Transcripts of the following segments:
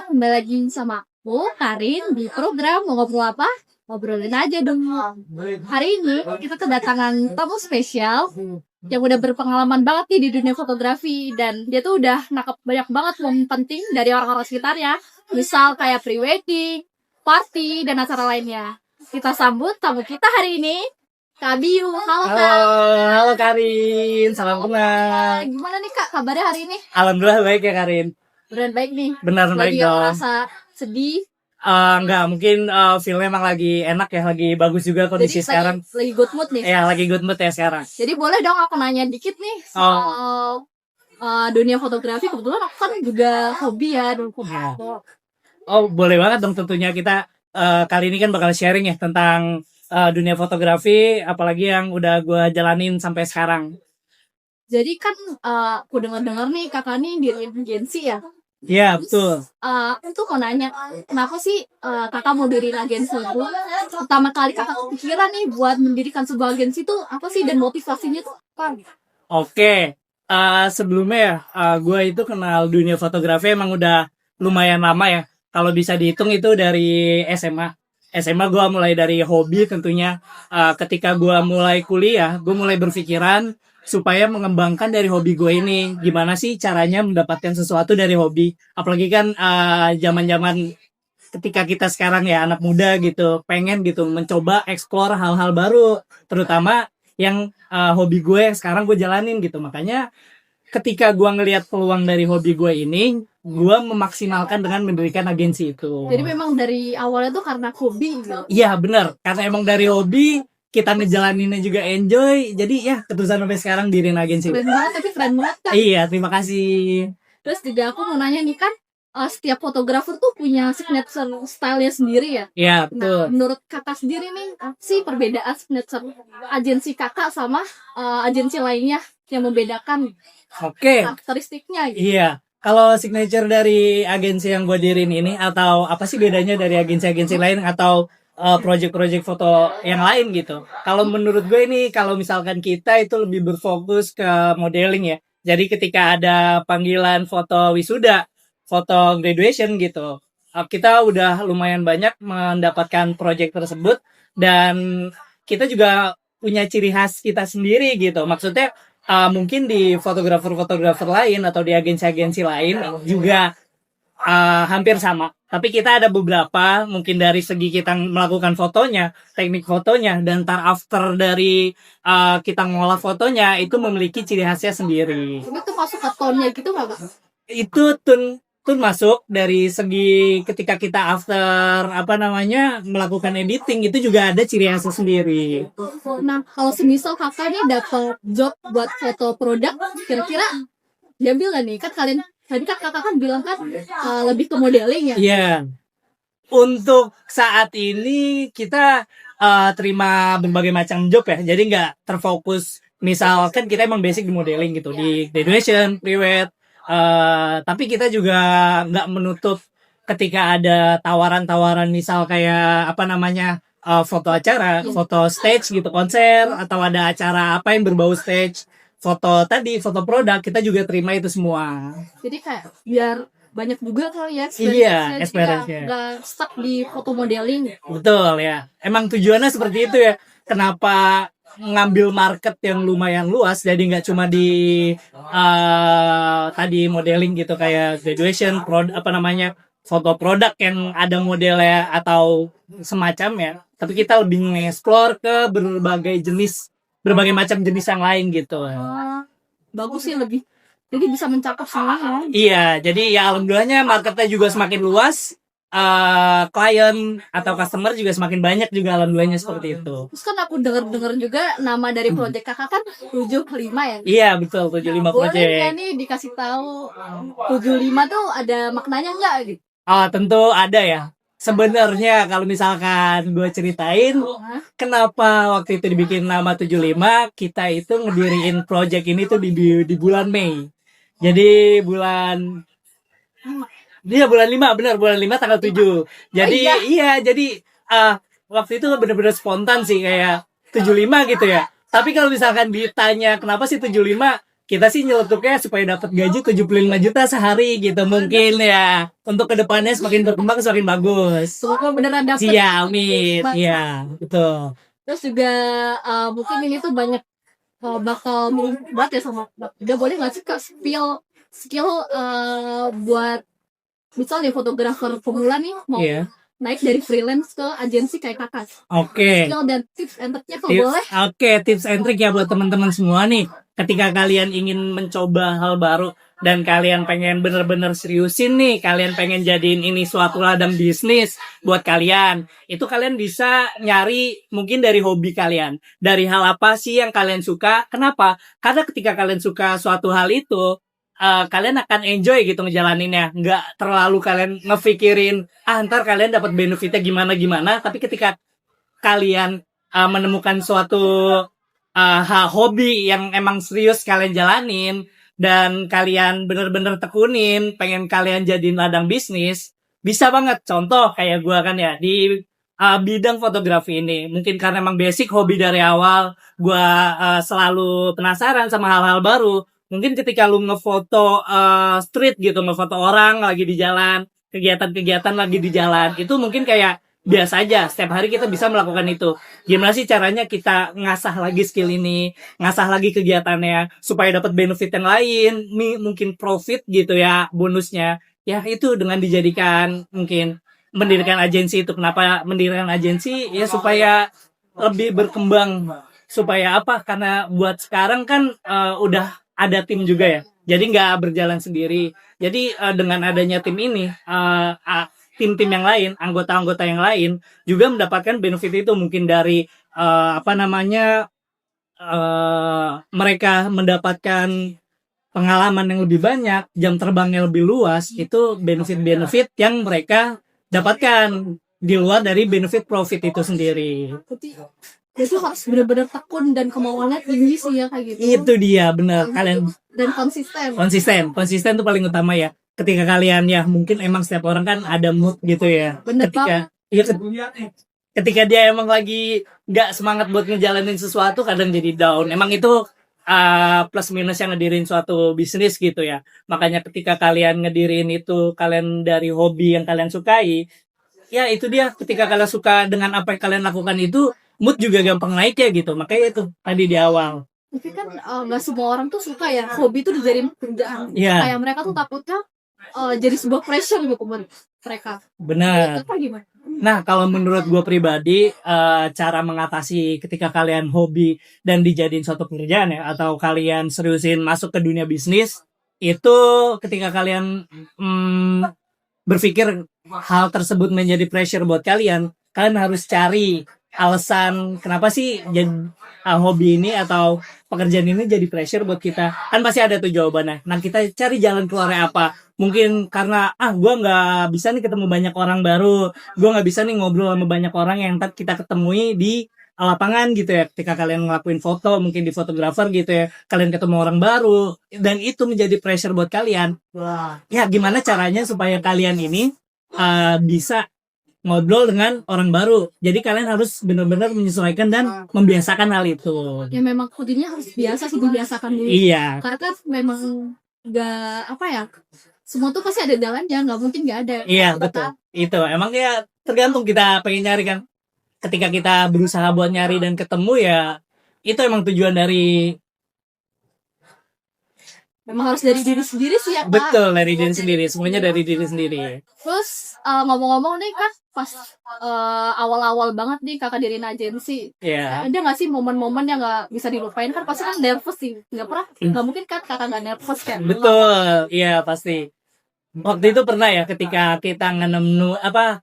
kembali lagi sama aku, Karin, di program Mau Ngobrol Apa? Ngobrolin aja dong. Hari ini kita kedatangan tamu spesial yang udah berpengalaman banget nih di dunia fotografi. Dan dia tuh udah nangkep banyak banget momen penting dari orang-orang sekitarnya. Misal kayak pre-wedding, party, dan acara lainnya. Kita sambut tamu kita hari ini, Kak Biu. Halo Kak. Halo Karin, salam kenal. Gimana nih Kak kabarnya hari ini? Alhamdulillah baik ya Karin. Beneran baik nih. Benar baik Lagi dong. ngerasa sedih. Enggak, mungkin feelnya emang lagi enak ya, lagi bagus juga kondisi Jadi sekarang. lagi good mood nih. Ya, lagi good mood ya sekarang. Jadi boleh dong aku nanya dikit nih soal dunia fotografi. Kebetulan aku kan juga hobi ya dulu foto. Oh, boleh banget dong tentunya. Kita kali ini kan bakal sharing ya tentang dunia fotografi, apalagi yang udah gue jalanin sampai sekarang. Jadi kan aku dengar-dengar nih kakak nih diriin agensi ya. Iya, betul. Aku tuh mau nanya, kenapa sih kakak mau diriin agensi itu? Pertama kali kakak kepikiran nih buat mendirikan sebuah agensi itu apa sih, dan motivasinya tuh apa? Oke, sebelumnya ya, gue itu kenal dunia fotografi emang udah lumayan lama ya. Kalau bisa dihitung itu dari SMA. SMA gue mulai dari hobi tentunya. Ketika gue mulai kuliah, gue mulai berpikiran supaya mengembangkan dari hobi gue ini. Gimana sih caranya mendapatkan sesuatu dari hobi? Apalagi kan zaman-zaman ketika kita sekarang ya anak muda gitu, pengen gitu mencoba explore hal-hal baru, terutama yang hobi gue yang sekarang gue jalanin gitu. Makanya ketika gue ngelihat peluang dari hobi gue ini, gue memaksimalkan dengan mendirikan agensi itu. Jadi memang dari awalnya tuh karena hobi gitu. Iya benar, karena emang dari hobi kita ngejalaninnya juga enjoy, jadi ya keterusan sampai sekarang diriin agensi. Keren banget, tapi keren banget Kak. Iya, terima kasih. Terus juga aku mau nanya nih kan, setiap fotografer tuh punya signature style-nya sendiri ya. Iya, Nah, betul. menurut kakak sendiri nih, apa sih perbedaan signature agensi kakak sama agensi lainnya yang membedakan Oke. karakteristiknya gitu? Iya, kalau signature dari agensi yang gue diriin ini, atau apa sih bedanya dari agensi-agensi lain atau project-project foto yang lain gitu. Kalau menurut gue ini, kalau misalkan kita itu lebih berfokus ke modeling ya. Jadi ketika ada panggilan foto wisuda, foto graduation gitu, kita udah lumayan banyak mendapatkan project tersebut, dan kita juga punya ciri khas kita sendiri gitu. Maksudnya mungkin di fotografer-fotografer lain atau di agensi-agensi lain juga hampir sama. Tapi kita ada beberapa, mungkin dari segi kita melakukan fotonya, teknik fotonya, dan after dari kita ngolah fotonya, itu memiliki ciri khasnya sendiri. Ini tuh masuk ke tone-nya gitu nggak Kak? Itu tun masuk dari segi ketika kita after melakukan editing, itu juga ada ciri khasnya sendiri. Nah, kalau semisal kakak nih dapat job buat foto produk, kira-kira diambil nggak nih? Kan kalian tadi kakak kan bilang kan lebih ke modeling ya. Iya. Untuk saat ini kita terima berbagai macam job ya. Jadi nggak terfokus. Misalkan kita emang basic di modeling gitu, di graduation, pre-wed. Tapi kita juga nggak menutup ketika ada tawaran-tawaran, misal kayak foto acara, foto stage gitu, konser, atau ada acara apa yang berbau stage, foto produk, kita juga terima itu semua. Jadi kayak biar banyak juga kali ya Iya, experience-nya. experience-nya. Nggak stuck di foto modeling. Betul ya. Emang tujuannya seperti itu ya. Kenapa ngambil market yang lumayan luas, jadi nggak cuma di tadi modeling gitu kayak graduation, foto produk yang ada modelnya atau semacamnya. Tapi kita lebih nge-explore ke berbagai macam jenis yang lain gitu. Bagus sih, lebih. Jadi bisa mencakup semuanya. Iya, jadi ya alhamdulillahnya marketnya juga semakin luas. Klien atau customer juga semakin banyak juga, alhamdulillahnya seperti itu. Terus kan aku dengar juga nama dari project kakak kan 75 ya? Iya betul, 75 project. Boleh nggak nih dikasih tahu 75 tuh ada maknanya nggak gitu? Tentu ada ya. Sebenarnya kalau misalkan gue ceritain kenapa waktu itu dibikin nama 75, kita itu ngediriin project ini tuh di bulan Mei. Jadi bulan 5, benar, bulan 5 tanggal 7. Jadi jadi waktu itu benar-benar spontan sih, kayak 75 gitu ya. Tapi kalau misalkan ditanya kenapa sih 75, kita sih nyeletuknya supaya dapat gaji 75 juta sehari gitu mungkin ya. Untuk kedepannya semakin berkembang semakin bagus. Semoga beneran dapet. Iya, amin. Iya, betul. Terus juga mungkin ini tuh banyak bakal banget ya sama udah boleh nggak sih Kak skill buat misalnya fotografer pemula nih mau Iya. naik dari freelance ke agensi kayak kakak. Oke. Skill dan tips and triknya kalau boleh. Oke, tips and trick ya buat teman-teman semua nih. Ketika kalian ingin mencoba hal baru dan kalian pengen bener-bener seriusin nih, kalian pengen jadiin ini suatu ladang bisnis buat kalian, itu kalian bisa nyari mungkin dari hobi kalian. Dari hal apa sih yang kalian suka? Kenapa? Karena ketika kalian suka suatu hal itu, kalian akan enjoy gitu ngejalaninnya. Nggak terlalu kalian ngefikirin, ntar kalian dapat benefitnya gimana-gimana. Tapi ketika kalian menemukan suatu hobi yang emang serius kalian jalanin dan kalian bener-bener tekunin, pengen kalian jadiin ladang bisnis, bisa banget. Contoh kayak gua kan ya di bidang fotografi ini, mungkin karena emang basic hobi dari awal, gua selalu penasaran sama hal-hal baru. Mungkin ketika lu ngefoto street gitu, ngefoto orang lagi di jalan, kegiatan-kegiatan lagi di jalan, itu mungkin kayak biasa aja, setiap hari kita bisa melakukan itu. Gimana sih caranya kita ngasah lagi skill ini, ngasah lagi kegiatannya, supaya dapat benefit yang lain, mungkin profit gitu ya, bonusnya. Ya itu dengan dijadikan mungkin mendirikan agensi itu. Kenapa mendirikan agensi? Ya supaya lebih berkembang. Supaya apa? Karena buat sekarang kan udah ada tim juga ya. Jadi nggak berjalan sendiri. Jadi dengan adanya tim ini, tim-tim yang lain, anggota-anggota yang lain juga mendapatkan benefit itu mungkin dari mereka mendapatkan pengalaman yang lebih banyak, jam terbang yang lebih luas, itu benefit-benefit yang mereka dapatkan di luar dari benefit profit itu sendiri. Jadi harus benar-benar tekun dan kemauannya tinggi sih ya kayak gitu. Itu dia, benar. Kalian dan konsisten itu paling utama ya. Ketika kalian ya mungkin emang setiap orang kan ada mood gitu ya. Bener Ketika dia emang lagi nggak semangat buat ngejalanin sesuatu, kadang jadi down. Emang itu plus minus yang ngedirin suatu bisnis gitu ya. Makanya ketika kalian ngedirin itu, kalian dari hobi yang kalian sukai, ya itu dia. Ketika kalian suka dengan apa yang kalian lakukan itu, mood juga gampang naik ya gitu. Makanya itu tadi di awal. Tapi kan nggak semua orang tuh suka ya hobi itu dijadiin pekerjaan. Yeah. Kayak mereka tuh takutnya jadi sebuah pressure gitu mereka. Benar. Gimana? Nah, kalau menurut gue pribadi, cara mengatasi ketika kalian hobi dan dijadiin suatu pekerjaan ya, atau kalian seriusin masuk ke dunia bisnis, itu ketika kalian berpikir hal tersebut menjadi pressure buat kalian harus cari alasan kenapa sih jadi hobi ini atau pekerjaan ini jadi pressure buat kita. Kan pasti ada tuh jawabannya. Nah, kita cari jalan keluarnya apa. Mungkin karena gue nggak bisa nih ketemu banyak orang baru, gue nggak bisa nih ngobrol sama banyak orang yang kita ketemui di lapangan gitu ya. Ketika kalian ngelakuin foto, mungkin di fotografer gitu ya, kalian ketemu orang baru dan itu menjadi pressure buat kalian. Ya gimana caranya supaya kalian ini bisa ngobrol dengan orang baru. Jadi kalian harus benar-benar menyesuaikan dan membiasakan hal itu. Ya memang kudunya harus biasa sih, dibiasakan dulu. Iya. Karena kan memang nggak semua tuh pasti ada jalannya, nggak mungkin nggak ada. Iya betul. Itu emang ya tergantung kita pengen nyari kan. Ketika kita berusaha buat nyari dan ketemu ya itu emang tujuan dari. Memang harus dari diri sendiri sih ya Kak. Betul, dari diri sendiri. Semuanya dari diri sendiri. Terus ngomong-ngomong nih Kak, pas awal-awal banget nih Kakak diriin agensi. Iya. Ada nggak sih momen-momen yang nggak bisa dilupain? Kan pasti kan nervous sih. Nggak mungkin kan Kakak nggak nervous kan? Betul, iya pasti. Waktu itu pernah ya ketika kita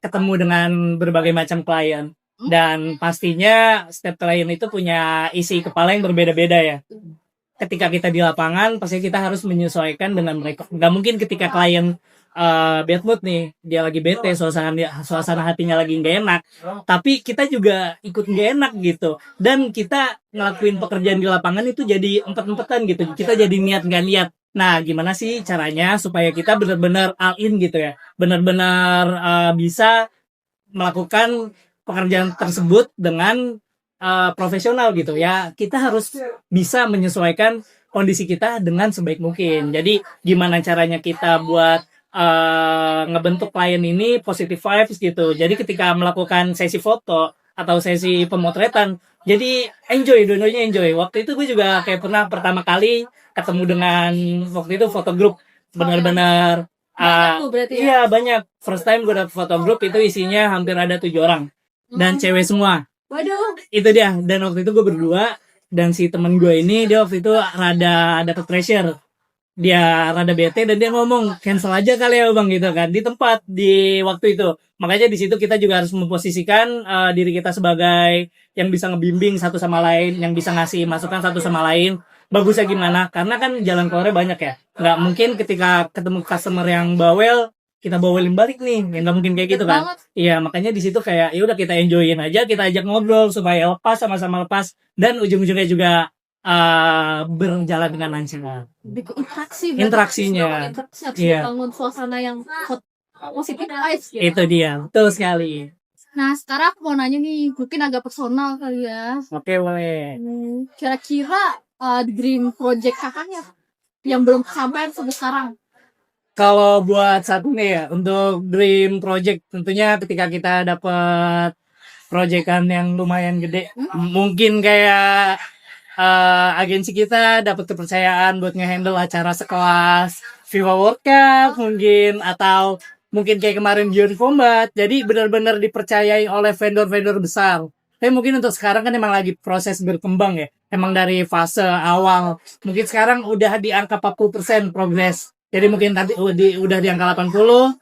ketemu dengan berbagai macam klien. Dan pastinya setiap klien itu punya isi kepala yang berbeda-beda ya. Ketika kita di lapangan, pasti kita harus menyesuaikan dengan mereka. Nggak mungkin ketika klien bad mood nih, dia lagi bete, suasana hatinya lagi nggak enak. Tapi kita juga ikut nggak enak gitu. Dan kita ngelakuin pekerjaan di lapangan itu jadi empet-empetan gitu. Kita jadi niat nggak niat. Nah, gimana sih caranya supaya kita benar-benar all in gitu ya? Benar-benar bisa melakukan pekerjaan tersebut dengan profesional gitu ya. Kita harus bisa menyesuaikan kondisi kita dengan sebaik mungkin. Jadi gimana caranya kita buat ngebentuk klien ini positive vibes gitu. Jadi ketika melakukan sesi foto atau sesi pemotretan, jadi enjoy, dua-duanya enjoy. Waktu itu gue juga kayak pernah pertama kali ketemu dengan waktu itu foto grup, benar-benar Banyak tuh berarti ya. iya banyak. First time gue dapet foto grup itu isinya hampir ada 7 orang dan cewek semua. Waduh. Itu dia. Dan waktu itu gue berdua dan si temen gue ini dia waktu itu rada dapet pressure, dia rada bete dan dia ngomong cancel aja kali ya bang gitu kan di tempat di waktu itu. Makanya di situ kita juga harus memposisikan diri kita sebagai yang bisa ngebimbing satu sama lain, yang bisa ngasih masukan satu sama lain bagusnya gimana, karena kan jalan keluarnya banyak ya. Nggak mungkin ketika ketemu customer yang bawel kita bawelin balik nih, ya nggak mungkin kayak gitu kan. Banget. Iya, makanya di situ kayak ya udah kita enjoyin aja, kita ajak ngobrol supaya lepas, sama-sama lepas, dan ujung-ujungnya juga berjalan dengan lancar. Interaksi berarti. Interaksinya. Interaksi harus Iya. membangun suasana yang positif vibes gitu. Itu dia, betul sekali. Nah sekarang aku mau nanya nih, mungkin agak personal kali ya. Oke, boleh. Kira-kira dream project kakaknya yang belum kesampaian sampai sekarang? Kalau buat saat ini ya, untuk dream project tentunya ketika kita dapat proyekan yang lumayan gede, mungkin kayak agensi kita dapat kepercayaan buat ngehandle acara sekelas FIFA World Cup mungkin, atau mungkin kayak kemarin Beyond Combat. Jadi benar-benar dipercayai oleh vendor-vendor besar. Tapi mungkin untuk sekarang kan emang lagi proses berkembang ya. Emang dari fase awal. Mungkin sekarang udah di angka 40% progres. Jadi mungkin nanti udah di angka 80,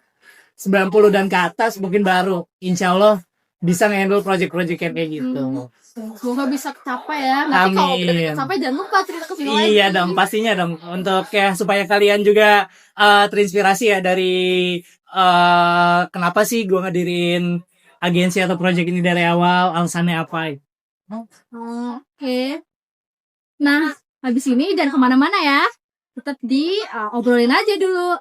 90 dan ke atas mungkin baru insya Allah bisa nge-handle project-project kayak gitu. Semoga bisa kecapai ya. Nanti kalau udah Amin. kecapai jangan lupa cerita ke sini lagi. Iya dong, pastinya dong. Untuk ya supaya kalian juga terinspirasi ya dari kenapa sih gue ngadirin agensi atau project ini dari awal, alasannya apa. Oke. Nah, habis ini jangan kemana-mana ya. Tetap di obrolin aja dulu.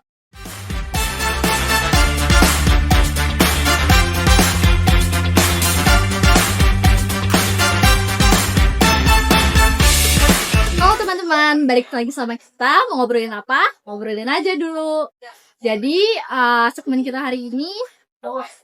Halo teman-teman, balik lagi sama kita. Mau ngobrolin apa? Ngobrolin aja dulu. Jadi, segmen kita hari ini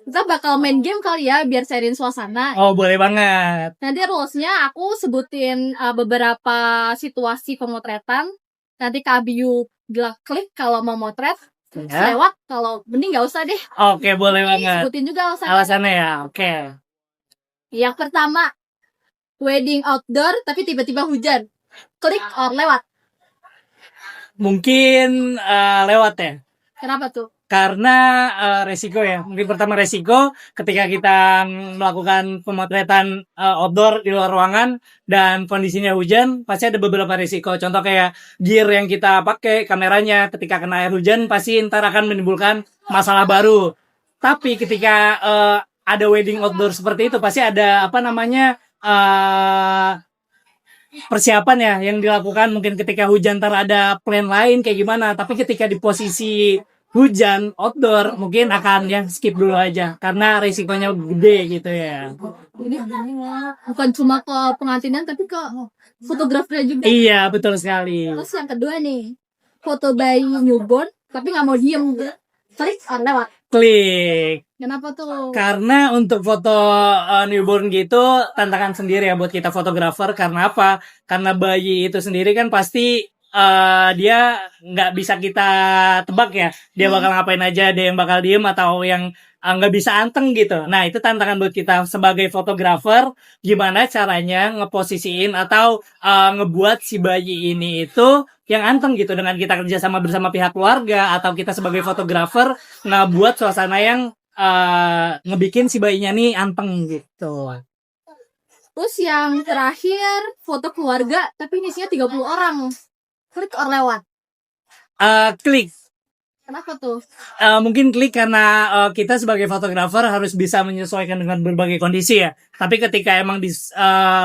kita bakal main game kali ya, biar cairin suasana. Oh, boleh banget. Nanti rules-nya aku sebutin beberapa situasi pemotretan. Nanti Kak Abiu bilang klik kalau mau motret, Ya. lewat kalau mending nggak usah deh. Oke, boleh banget. Sebutin juga alasannya. Alasannya ya, oke. Yang pertama, wedding outdoor tapi tiba-tiba hujan. Klik or lewat. Mungkin lewat ya. Kenapa tuh? Karena resiko ya. Mungkin pertama resiko ketika kita melakukan pemotretan outdoor di luar ruangan dan kondisinya hujan, pasti ada beberapa resiko. Contoh kayak gear yang kita pakai, kameranya ketika kena air hujan pasti ntar akan menimbulkan masalah baru. Tapi ketika ada wedding outdoor seperti itu pasti ada apa namanya persiapan ya yang dilakukan. Mungkin ketika hujan ntar ada plan lain kayak gimana, tapi ketika di posisi hujan outdoor mungkin akan ya skip dulu aja karena risikonya gede gitu ya. Ini bukan cuma ke pengantinan tapi ke fotografernya juga. Iya, betul sekali. Terus yang kedua nih, foto bayi newborn tapi nggak mau diem. Klik or lewat. Klik. Kenapa tuh? Karena untuk foto newborn gitu tantangan sendiri ya buat kita fotografer. Karena apa? Karena bayi itu sendiri kan pasti dia nggak bisa kita tebak ya. Dia bakal ngapain aja, ada yang bakal diem atau yang nggak bisa anteng gitu. Nah itu tantangan buat kita sebagai fotografer. Gimana caranya ngeposisiin atau ngebuat si bayi ini itu yang anteng gitu dengan kita kerjasama bersama pihak keluarga atau kita sebagai fotografer ngebuat suasana yang ngebikin si bayinya nih anteng gitu. Terus yang terakhir, foto keluarga tapi isinya 30 orang. Klik or lewat. Klik. Kenapa tuh? Mungkin klik karena kita sebagai fotografer harus bisa menyesuaikan dengan berbagai kondisi ya. Tapi ketika emang di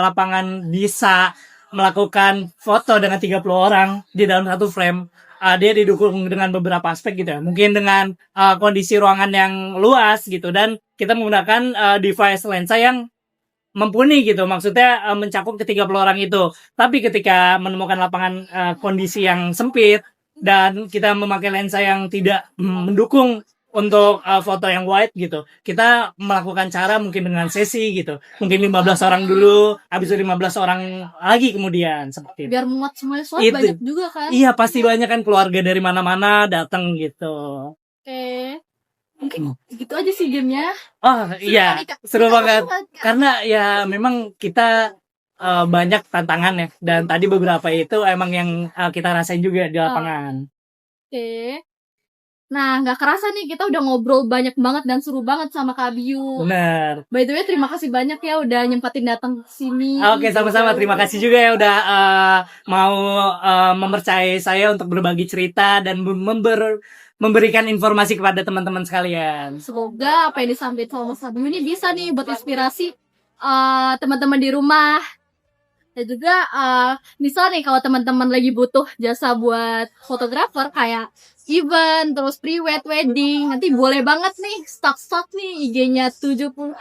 lapangan bisa melakukan foto dengan 30 orang di dalam satu frame, dia didukung dengan beberapa aspek gitu ya. Mungkin dengan kondisi ruangan yang luas gitu dan kita menggunakan device lensa yang mumpuni gitu. Maksudnya mencakup ke 30 orang itu. Tapi ketika menemukan lapangan kondisi yang sempit dan kita memakai lensa yang tidak mendukung untuk foto yang wide gitu. Kita melakukan cara mungkin dengan sesi gitu. Mungkin 15 orang dulu, habis itu 15 orang lagi kemudian seperti itu. Biar muat semuanya, soalnya Itu. banyak juga kan. Iya, pasti banyak kan keluarga dari mana-mana datang gitu. Oke. Mungkin gitu aja sih gamenya. Oh iya, kali, Kak. seru banget. Kak. Karena ya memang kita banyak tantangan ya. Dan tadi beberapa itu emang yang kita rasain juga di lapangan. Oke. Nah, nggak kerasa nih kita udah ngobrol banyak banget dan seru banget sama Kak Biu. Benar. By the way, terima kasih banyak ya udah nyempatin datang ke sini. Oke, sama-sama. Terima kasih juga ya udah mau mempercayai saya untuk berbagi cerita dan memberikan informasi kepada teman-teman sekalian. Semoga apa yang disampaikan sama Mas Biu ini bisa nih buat inspirasi teman-teman di rumah. Dan juga misal nih kalau teman-teman lagi butuh jasa buat fotografer kayak event, terus pre-wed, wedding, nanti boleh banget nih stok nih IG-nya 75,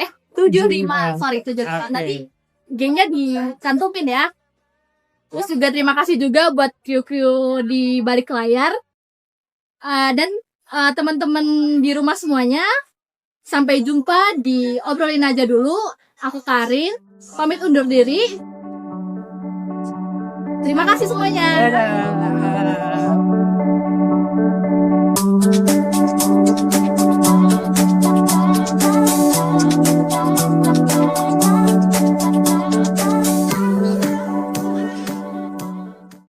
sorry 75. Okay. Nanti IG-nya dicantumin ya. Terus juga terima kasih juga buat kru-kru di balik layar. Dan teman-teman di rumah semuanya, sampai jumpa di Obrolin Aja Dulu. Aku Karin, pamit undur diri. Terima kasih semuanya. Dadah.